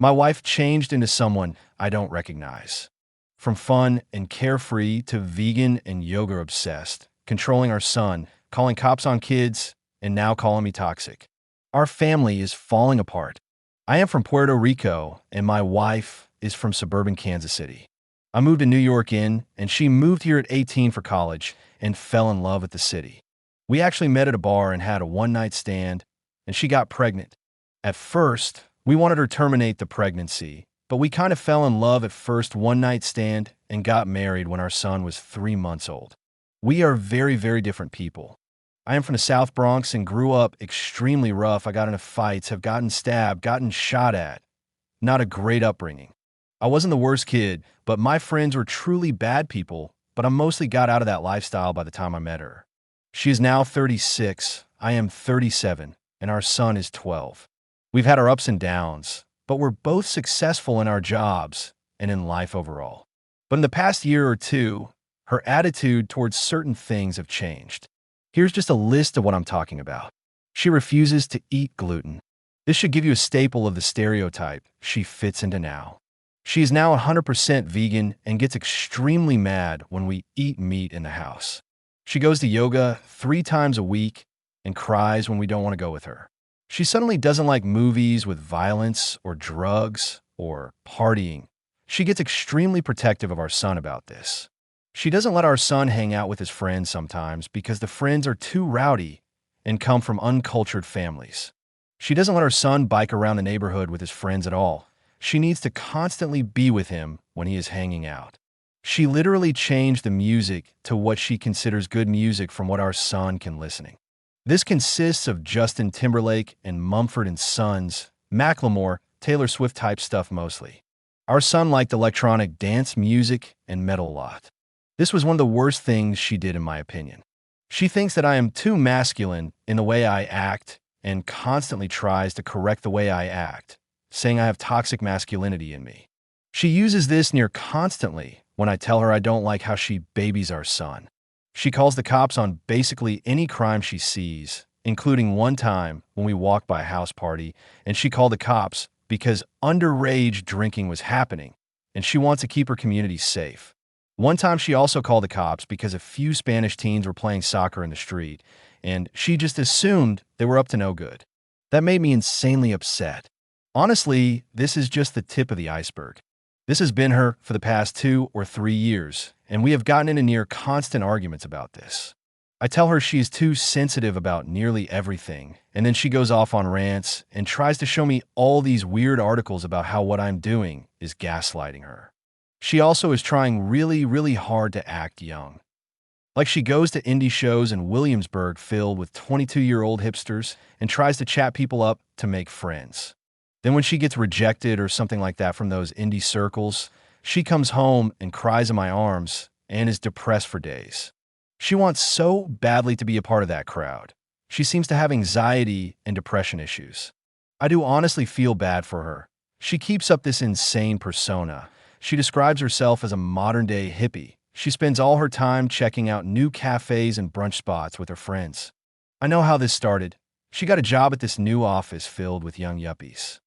My wife changed into someone I don't recognize. From fun and carefree to vegan and yoga obsessed, controlling our son, calling cops on kids, and now calling me toxic. Our family is falling apart. I am from Puerto Rico, and my wife is from suburban Kansas City. I moved to New York and she moved here at 18 for college and fell in love with the city. We actually met at a bar and had a one-night stand, and she got pregnant. At first, we wanted her to terminate the pregnancy, but we kind of fell in love at first one-night stand and got married when our son was 3 months old. We are very, very different people. I am from the South Bronx and grew up extremely rough. I got into fights, have gotten stabbed, gotten shot at. Not a great upbringing. I wasn't the worst kid, but my friends were truly bad people, but I mostly got out of that lifestyle by the time I met her. She is now 36, I am 37, and our son is 12. We've had our ups and downs, but we're both successful in our jobs and in life overall. But in the past year or two, her attitude towards certain things have changed. Here's just a list of what I'm talking about. She refuses to eat gluten. This should give you a staple of the stereotype she fits into now. She is now 100% vegan and gets extremely mad when we eat meat in the house. She goes to yoga 3 times a week and cries when we don't want to go with her. She suddenly doesn't like movies with violence or drugs or partying. She gets extremely protective of our son about this. She doesn't let our son hang out with his friends sometimes because the friends are too rowdy and come from uncultured families. She doesn't let our son bike around the neighborhood with his friends at all. She needs to constantly be with him when he is hanging out. She literally changed the music to what she considers good music from what our son can listen. This consists of Justin Timberlake and Mumford & Sons, Macklemore, Taylor Swift type stuff mostly. Our son liked electronic dance music and metal a lot. This was one of the worst things she did in my opinion. She thinks that I am too masculine in the way I act and constantly tries to correct the way I act, saying I have toxic masculinity in me. She uses this near constantly when I tell her I don't like how she babies our son. She calls the cops on basically any crime she sees, including one time when we walked by a house party and she called the cops because underage drinking was happening and she wants to keep her community safe. One time she also called the cops because a few Spanish teens were playing soccer in the street and she just assumed they were up to no good. That made me insanely upset. Honestly, this is just the tip of the iceberg. This has been her for the past 2 or 3 years, and we have gotten into near constant arguments about this. I tell her she is too sensitive about nearly everything, and then she goes off on rants and tries to show me all these weird articles about how what I'm doing is gaslighting her. She also is trying really, really hard to act young. Like she goes to indie shows in Williamsburg filled with 22-year-old hipsters and tries to chat people up to make friends. Then when she gets rejected or something like that from those indie circles, she comes home and cries in my arms and is depressed for days. She wants so badly to be a part of that crowd. She seems to have anxiety and depression issues. I do honestly feel bad for her. She keeps up this insane persona. She describes herself as a modern-day hippie. She spends all her time checking out new cafes and brunch spots with her friends. I know how this started. She got a job at this new office filled with young yuppies.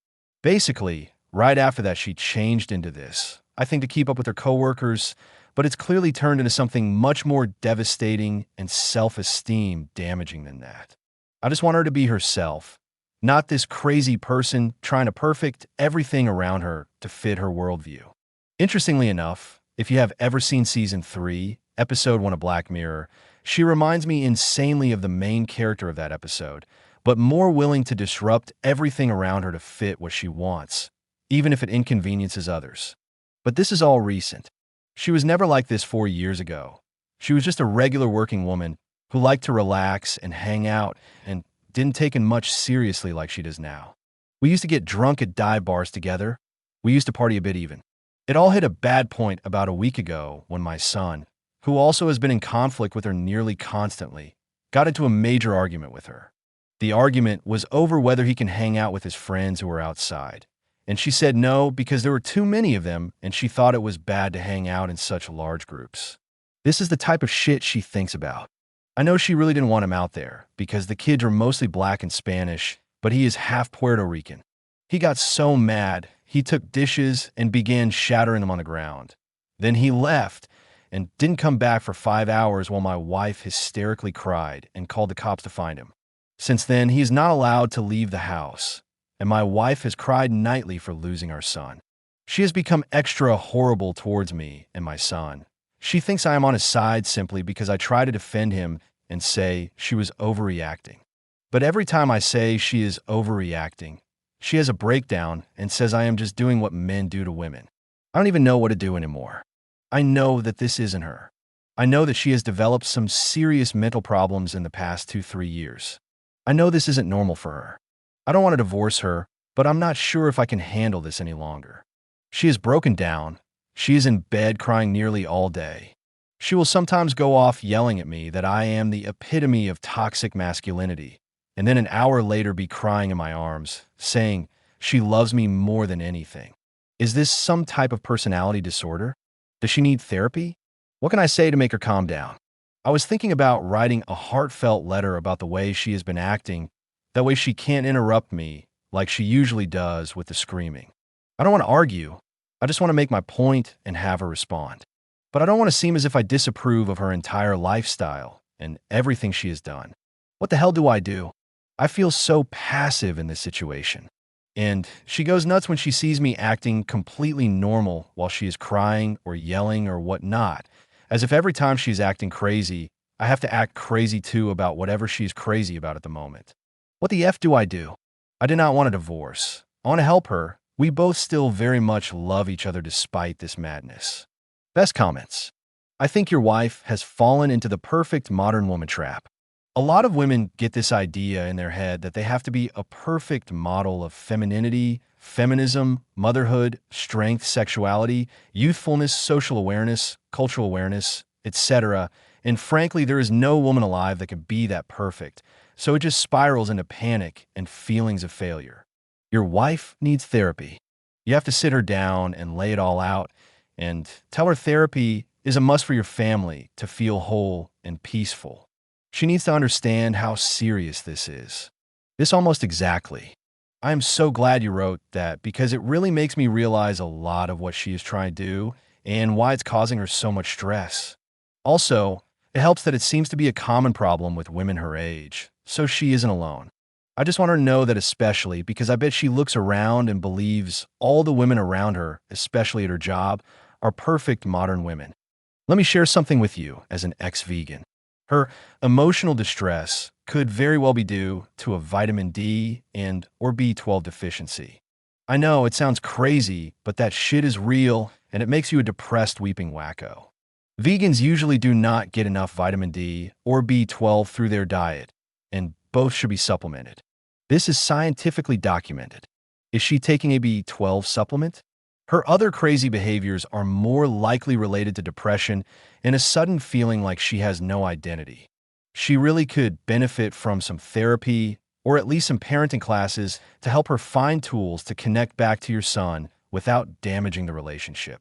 Basically, right after that, she changed into this, I think to keep up with her coworkers, but it's clearly turned into something much more devastating and self-esteem damaging than that. I just want her to be herself, not this crazy person trying to perfect everything around her to fit her worldview. Interestingly enough, if you have ever seen Season 3, Episode 1 of Black Mirror, she reminds me insanely of the main character of that episode, but more willing to disrupt everything around her to fit what she wants, even if it inconveniences others. But this is all recent. She was never like this 4 years ago. She was just a regular working woman who liked to relax and hang out and didn't take it much seriously like she does now. We used to get drunk at dive bars together. We used to party a bit even. It all hit a bad point about a week ago when my son, who also has been in conflict with her nearly constantly, got into a major argument with her. The argument was over whether he can hang out with his friends who were outside, and she said no because there were too many of them and she thought it was bad to hang out in such large groups. This is the type of shit she thinks about. I know she really didn't want him out there because the kids are mostly black and Spanish, but he is half Puerto Rican. He got so mad, He took dishes and began shattering them on the ground. Then he left and didn't come back for 5 hours while my wife hysterically cried and called the cops to find him. Since then, he is not allowed to leave the house, and my wife has cried nightly for losing our son. She has become extra horrible towards me and my son. She thinks I am on his side simply because I try to defend him and say she was overreacting. But every time I say she is overreacting, she has a breakdown and says I am just doing what men do to women. I don't even know what to do anymore. I know that this isn't her. I know that she has developed some serious mental problems in the past 2-3 years. I know this isn't normal for her. I don't want to divorce her, but I'm not sure if I can handle this any longer. She is broken down. She is in bed crying nearly all day. She will sometimes go off yelling at me that I am the epitome of toxic masculinity, and then an hour later be crying in my arms, saying she loves me more than anything. Is this some type of personality disorder? Does she need therapy? What can I say to make her calm down? I was thinking about writing a heartfelt letter about the way she has been acting. That way she can't interrupt me like she usually does with the screaming. I don't want to argue. I just want to make my point and have her respond. But I don't want to seem as if I disapprove of her entire lifestyle and everything she has done. What the hell do I do? I feel so passive in this situation. And she goes nuts when she sees me acting completely normal while she is crying or yelling or whatnot, as if every time she's acting crazy, I have to act crazy too about whatever she's crazy about at the moment. What the F do I do? I did not want a divorce. I want to help her. We both still very much love each other despite this madness. Best comments. I think your wife has fallen into the perfect modern woman trap. A lot of women get this idea in their head that they have to be a perfect model of femininity, feminism, motherhood, strength, sexuality, youthfulness, social awareness, cultural awareness, etc. And frankly, there is no woman alive that can be that perfect, so it just spirals into panic and feelings of failure. Your wife needs therapy. You have to sit her down and lay it all out and tell her therapy is a must for your family to feel whole and peaceful. She needs to understand how serious this is. This almost exactly. I am so glad you wrote that because it really makes me realize a lot of what she is trying to do and why it's causing her so much stress. Also, it helps that it seems to be a common problem with women her age, so she isn't alone. I just want her to know that especially because I bet she looks around and believes all the women around her, especially at her job, are perfect modern women. Let me share something with you as an ex-vegan. Her emotional distress could very well be due to a vitamin D and or B12 deficiency. I know it sounds crazy, but that shit is real and it makes you a depressed weeping wacko. Vegans usually do not get enough vitamin D or B12 through their diet, and both should be supplemented. This is scientifically documented. Is she taking a B12 supplement? Her other crazy behaviors are more likely related to depression and a sudden feeling like she has no identity. She really could benefit from some therapy or at least some parenting classes to help her find tools to connect back to your son without damaging the relationship.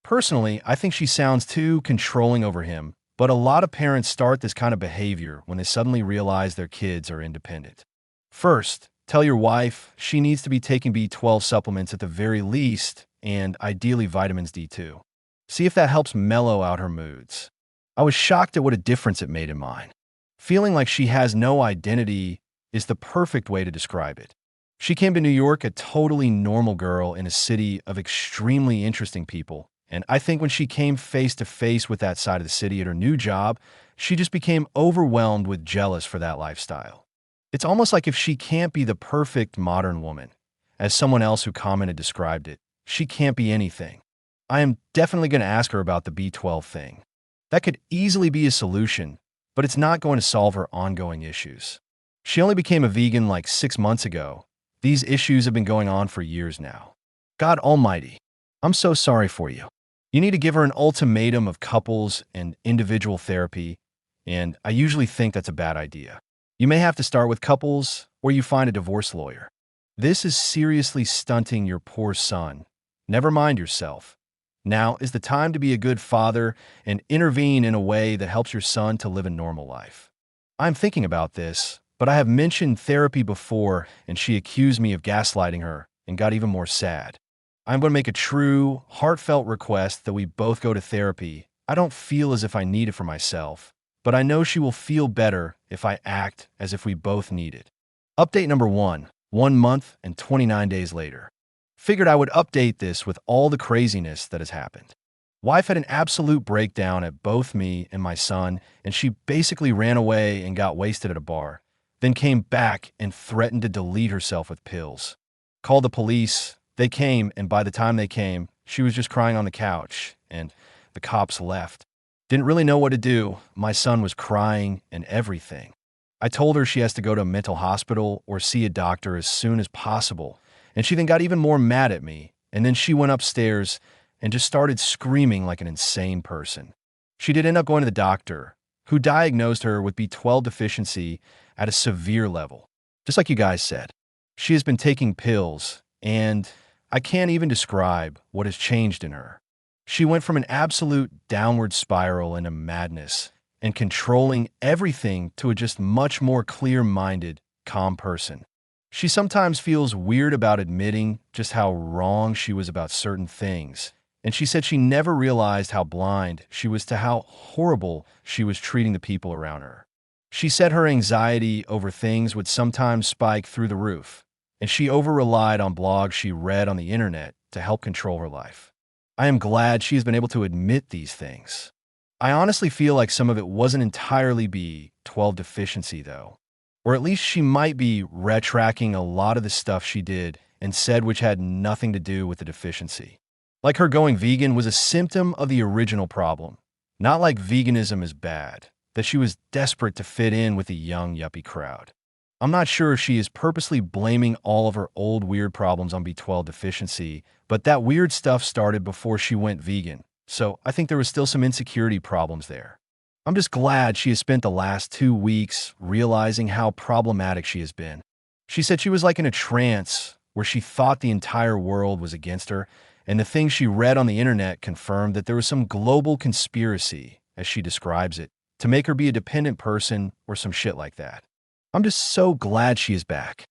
Personally, I think she sounds too controlling over him, but a lot of parents start this kind of behavior when they suddenly realize their kids are independent. First, tell your wife she needs to be taking B12 supplements at the very least, and ideally vitamins D too. See if that helps mellow out her moods. I was shocked at what a difference it made in mine. Feeling like she has no identity is the perfect way to describe it. She came to New York a totally normal girl in a city of extremely interesting people, and I think when she came face to face with that side of the city at her new job, she just became overwhelmed with jealous for that lifestyle. It's almost like if she can't be the perfect modern woman, as someone else who commented described it, she can't be anything. I am definitely going to ask her about the B12 thing. That could easily be a solution, but it's not going to solve her ongoing issues. She only became a vegan like 6 months ago. These issues have been going on for years now. God almighty, I'm so sorry for you. You need to give her an ultimatum of couples and individual therapy, and I usually think that's a bad idea. You may have to start with couples or you find a divorce lawyer. This is seriously stunting your poor son. Never mind yourself. Now is the time to be a good father and intervene in a way that helps your son to live a normal life. I'm thinking about this, but I have mentioned therapy before and she accused me of gaslighting her and got even more sad. I'm going to make a true, heartfelt request that we both go to therapy. I don't feel as if I need it for myself, but I know she will feel better if I act as if we both need it. Update number 1 month and 29 days later. Figured I would update this with all the craziness that has happened. Wife had an absolute breakdown at both me and my son, and she basically ran away and got wasted at a bar, then came back and threatened to delete herself with pills. Called the police. They came, and by the time they came, she was just crying on the couch, and the cops left. Didn't really know what to do. My son was crying and everything. I told her she has to go to a mental hospital or see a doctor as soon as possible, and she then got even more mad at me, and then she went upstairs and just started screaming like an insane person. She did end up going to the doctor, who diagnosed her with B12 deficiency at a severe level. Just like you guys said, she has been taking pills, and I can't even describe what has changed in her. She went from an absolute downward spiral into madness and controlling everything to a just much more clear-minded, calm person. She sometimes feels weird about admitting just how wrong she was about certain things, and she said she never realized how blind she was to how horrible she was treating the people around her. She said her anxiety over things would sometimes spike through the roof, and she over-relied on blogs she read on the internet to help control her life. I am glad she has been able to admit these things. I honestly feel like some of it wasn't entirely B12 deficiency, though. Or at least she might be retracting a lot of the stuff she did and said which had nothing to do with the deficiency. Like her going vegan was a symptom of the original problem, not like veganism is bad, that she was desperate to fit in with the young yuppie crowd. I'm not sure if she is purposely blaming all of her old weird problems on B12 deficiency, but that weird stuff started before she went vegan, so I think there was still some insecurity problems there. I'm just glad she has spent the last 2 weeks realizing how problematic she has been. She said she was like in a trance where she thought the entire world was against her, and the things she read on the internet confirmed that there was some global conspiracy, as she describes it, to make her be a dependent person or some shit like that. I'm just so glad she is back.